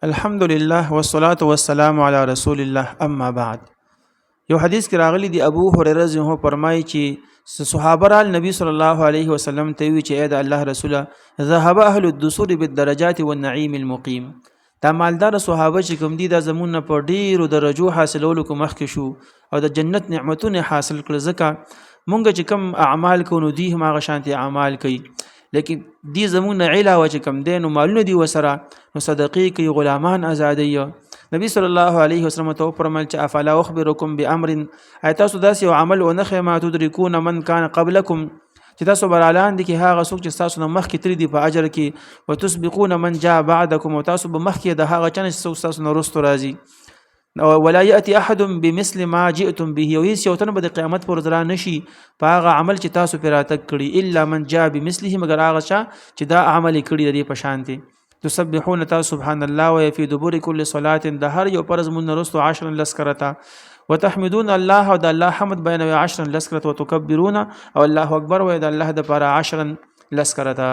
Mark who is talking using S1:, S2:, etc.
S1: الحمد لله والصلاة والسلام على رسول الله اما بعد. یو حدیث کې راغلی دی ابو هريره رضی الله عنه فرمایي چې صحابه را نبی صلی الله علیه وسلم ته وی چې اې د الله رسوله ذهب اهل الدثور بالدرجات والنعيم المقيم. دا مالدار صحابه چې کوم دي د زمون په ډیرو درجو حاصلولو کو مخکې شو او د جنت نعمتونه حاصل کړل. ځکه مونږ چې کوم اعمال کوو دي هم هغه شانتي اعمال کوي، لیکن دی زمون علاوه چې کم دین او مالونه دی وسره نو صدقې کوي، غلامان آزادي. نبی صلی الله علیه وسلم ته فرمایل چې افلا اخبرکم بامر ایتاسو داس یو عمل او نخه ما تدركون من كان قبلكم چې تاسو برالان دي کې هغه څوک چې تاسو نه مخکې تری دي په اجر کې، وتسبقون من جاء بعدكم او تاسو به مخکې د هغه چنه چې تاسو نه رستو راځي. ولا ياتي احد بمثل ما جئتم به، ويس یو تن به د قیامت پر ځرا نشي په هغه عمل چې تاسو پر اتک کړي، الا من جاء بمثله، مگر هغه چې دا عمل کړي د په شان دي. تسبحون تاسو سبحان الله وفي دبر كل صلاه، د هر یو پرز من رستو 10 لسکرتا، وتحمدون الله او د الله حمد بین 10 لسکرتا، وتكبرون او الله اکبر و د الله د پر 10 لسکرتا.